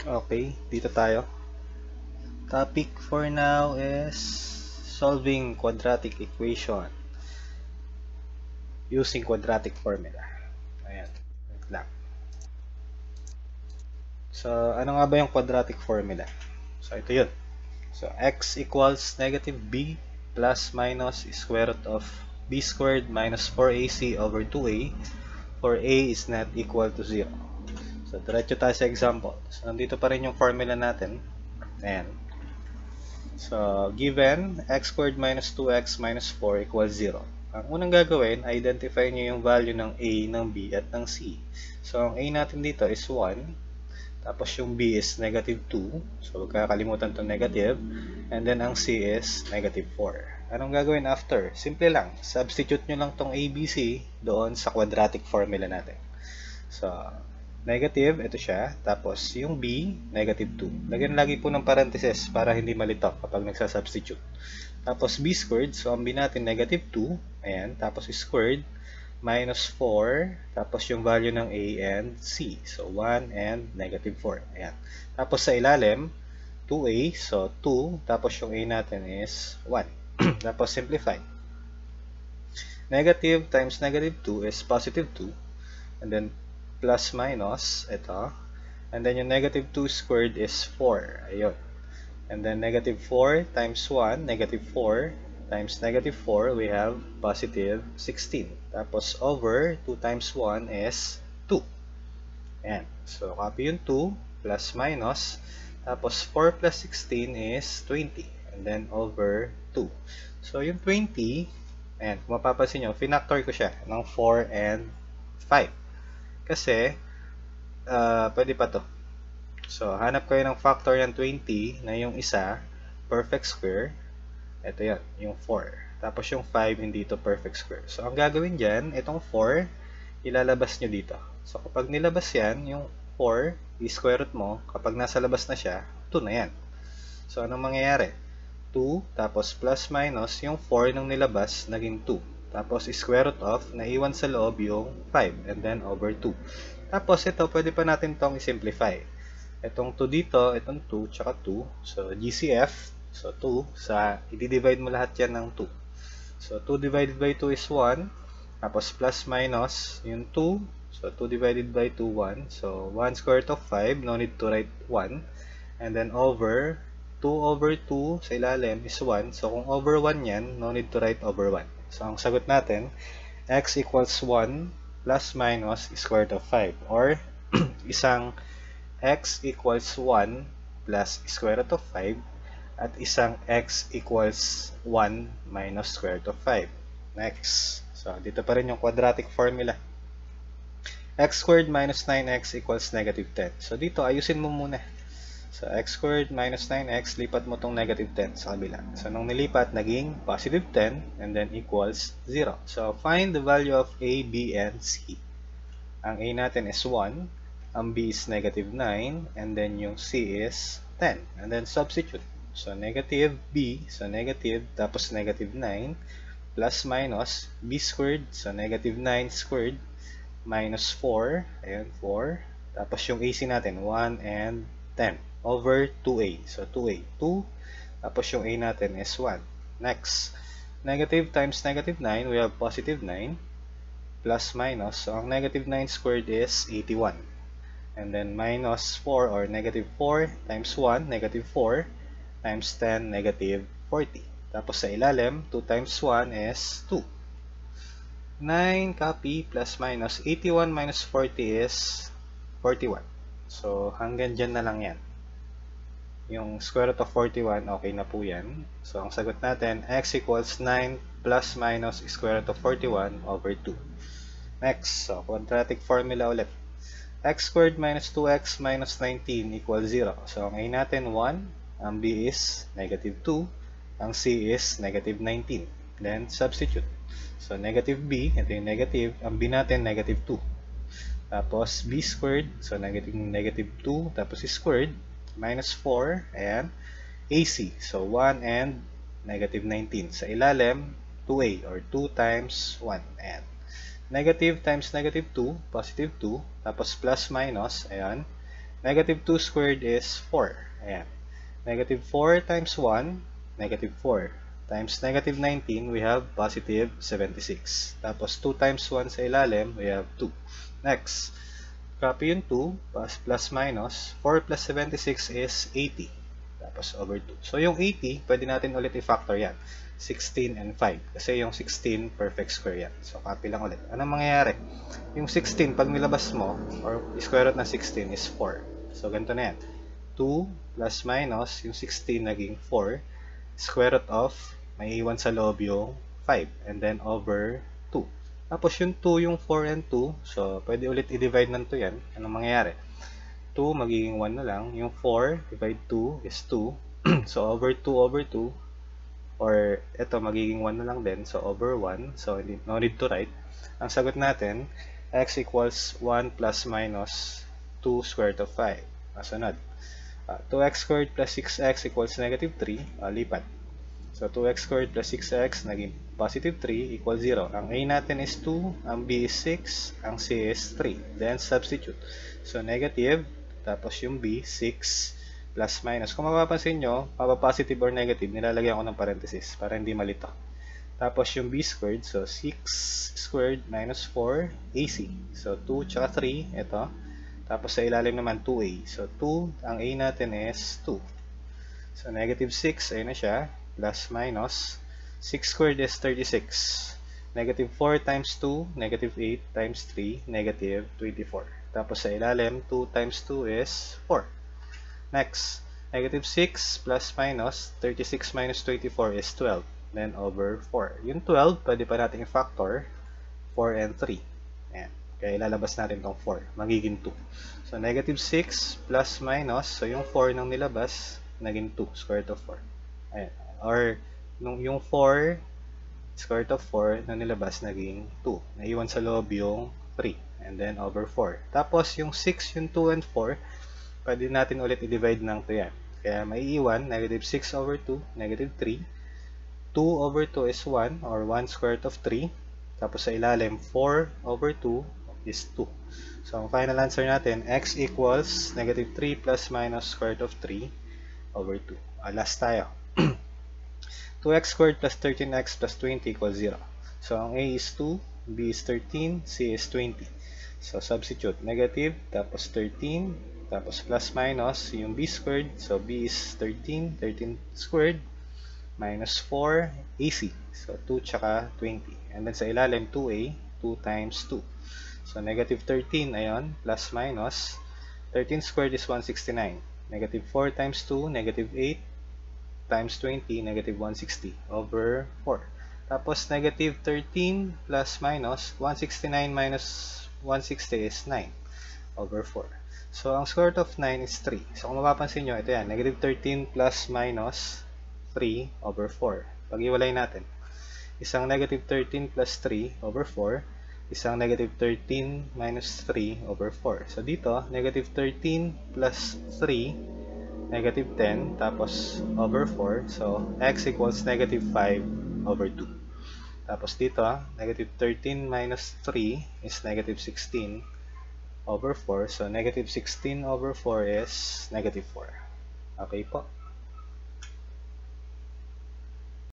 Okay, dito tayo. Topic for now is solving quadratic equation using quadratic formula. Ayan, wait lang. So, ano nga ba yung quadratic formula? So, ito yun. So, x equals negative b plus minus square root of b squared minus 4ac over 2a for a is not equal to 0. So, diretso tayo sa example. So, nandito pa rin yung formula natin. Ayan. So, given x squared minus 2x minus 4 equals 0. Ang unang gagawin, identify nyo yung value ng a, ng b, at ng c. So, ang a natin dito is 1. Tapos yung b is negative 2. So, huwag kakalimutan itong negative. And then, ang c is negative 4. Anong gagawin after? Simple lang. Substitute nyo lang itong a, b, c doon sa quadratic formula natin. So, negative, ito siya. Tapos, yung b, negative 2. Lagyan lagi po ng parentheses para hindi malito kapag nagsasubstitute. Tapos, b squared. So, ang b natin, negative 2. Ayan. Tapos, squared, minus 4. Tapos, yung value ng a and c. So, 1 and negative 4. Ayan. Tapos, sa ilalim, 2a. So, 2. Tapos, yung a natin is 1. Tapos, simplify. Negative times negative 2 is positive 2. And then, plus minus, ito. And then, yung negative 2 squared is 4. Ayun. And then, negative 4 times 1, negative 4 times negative 4, we have positive 16. Tapos, over 2 times 1 is 2. Ayan. So, copy yung 2, plus minus. Tapos, 4 plus 16 is 20. And then, over 2. So, yung 20, ayan, kung mapapansin nyo, finactor ko siya ng 4 and 5. Kasi, pwede pa to. So, hanap kayo ng factor ng 20 na yung isa, perfect square. Ito yan, yung 4. Tapos yung 5, hindi ito perfect square. So, ang gagawin dyan, itong 4, ilalabas nyo dito. So, kapag nilabas yan, yung 4, i-square root mo, kapag nasa labas na siya, 2 na yan. So, anong mangyayari? 2, tapos plus minus, yung 4 nung nilabas, naging 2. Tapos, square root of, naiwan sa loob yung 5, and then over 2. Tapos, ito, pwede pa natin itong i-simplify. Itong 2 dito, itong 2, tsaka 2. So, GCF, so 2, i-divide mo lahat yan ng 2. So, 2 divided by 2 is 1. Tapos, plus minus, yung 2. So, 2 divided by 2, 1. So, 1 square root of 5, no need to write 1. And then, over 2 over 2 sa ilalim is 1. So, kung over 1 yan, no need to write over 1. So, ang sagot natin, x equals 1 plus minus square root of 5. Or, isang x equals 1 plus square root of 5 at isang x equals 1 minus square root of 5. Next. So, dito pa rin yung quadratic formula. X squared minus 9x equals negative 10. So, dito, ayusin mo muna. So, x squared minus 9x, lipat mo tong negative 10 sa kabila. So, nung nilipat, naging positive 10 and then equals 0. So, find the value of a, b, and c. Ang a natin is 1. Ang b is negative 9. And then yung c is 10. And then substitute. So, negative b. So, negative. Tapos negative 9. Plus minus b squared. So, negative 9 squared. Minus 4. Ayan, 4. Tapos yung ac natin, 1 and 10. Over 2a. So, 2a. 2. Tapos yung a natin is 1. Next. Negative times negative 9, we have positive 9. Plus minus. So, ang negative 9 squared is 81. And then minus 4 or negative 4 times 1, negative 4. Times 10, negative 40. Tapos sa ilalim, 2 times 1 is 2. 9 copy plus minus 81 minus 40 is 41. So, hanggang dyan na lang yan. Yung square root of 41, okay na po yan. So, ang sagot natin, x equals 9 plus minus square root of 41 over 2. Next, so quadratic formula ulit. X squared minus 2x minus 19 equals 0. So, ang a natin 1, ang b is negative 2, ang c is negative 19. Then, substitute. So, negative b, ito yung negative, ang b natin negative 2. Tapos, b squared, so negative 2, tapos squared, minus 4, ayan, AC, so 1 and negative 19. Sa ilalim, 2a, or 2 times 1, ayan. Negative times negative 2, positive 2, tapos plus minus, ayan, Negative 2 squared is 4. Ayan. Negative 4 times 1, negative 4. Times negative 19, we have positive 76. Tapos 2 times 1 sa ilalim, we have 2. Next, copy yung 2, plus minus. 4 plus 76 is 80. Tapos over 2. So yung 80, pwede natin ulit i-factor yan. 16 and 5. Kasi yung 16, perfect square yan. So copy lang ulit. Anong mangyayari? Yung 16, pag nilabas mo, or square root ng 16 is 4. So ganito na yan. 2 plus minus, yung 16 naging 4. Square root of, may iwan sa loob yung 5. And then over 2. Tapos yung 2, yung 4 and 2. So pwede ulit i-divide ng 2 yan. Anong mangyayari? 2 magiging 1 na lang. Yung 4 divide 2 is 2. So over 2 over 2. Or ito magiging 1 na lang din. So over 1. So no need to write. Ang sagot natin, x equals 1 plus minus 2 square root of 5. Kasunod. 2x squared plus 6x equals negative 3. Lipat. So 2x squared plus 6x naging positive 3 equals 0. Ang a natin is 2, ang b is 6, ang c is 3. Then substitute. So negative, tapos yung b, 6 plus minus. Kung mapapansin nyo, positive or negative, nilalagyan ko ng parenthesis para hindi malito. Tapos yung b squared, so 6 squared minus 4 ac. So 2 tsaka 3, ito. Tapos sa ilalim naman 2a. So 2, ang a natin is 2. So negative 6, ayun na siya. Plus minus. 6 squared is 36. Negative 4 times 2, negative 8 times 3, negative 24. Tapos sa ilalim, 2 times 2 is 4. Next, negative 6 plus minus, 36 minus 24 is 12. Then over 4. Yung 12, pwede pa natin i-factor 4 and 3. Ayan. Kaya ilalabas natin itong 4. Magiging 2. So, negative 6 plus minus. So, yung 4 nang nilabas, naging 2. Square root of 4. Ayan. Or, yung 4, square root of 4 nang nilabas, naging 2. Naiwan sa loob yung 3. And then, over 4. Tapos, yung 6, yung 2, and 4, pwede natin ulit i-divide ng 2 yan. Kaya, maiiwan, negative 6 over 2, negative 3. 2 over 2 is 1, or 1 square root of 3. Tapos sa ilalim, 4 over 2 is 2. So, ang final answer natin, x equals negative 3 plus minus square root of 3 over 2. Last tayo. 2x squared plus 13x plus 20 equals 0. So, ang a is 2, b is 13, c is 20. So, substitute. Negative, tapos 13, tapos plus minus, yung b squared. So, b is 13, 13 squared, minus 4 ac. So, 2 tsaka 20. And then sa ilalim, 2a, 2 times 2. So, negative 13, ayon, plus minus. 13 squared is 169. Negative 4 times 2, negative 8 times 20, negative 160 over 4. Tapos, negative 13 plus minus, 169 minus 160 is 9 over 4. So, ang square root of 9 is 3. So, kung mapapansin nyo, ito yan, negative 13 plus minus 3 over 4. Pag-iwalay natin. Isang negative 13 plus 3 over 4. Isang negative 13 minus 3 over 4. So, dito, negative 13 plus 3, negative 10, tapos over 4. So, x equals negative 5 over 2. Tapos dito, negative 13 minus 3 is negative 16 over 4. So, negative 16 over 4 is negative 4. Okay po.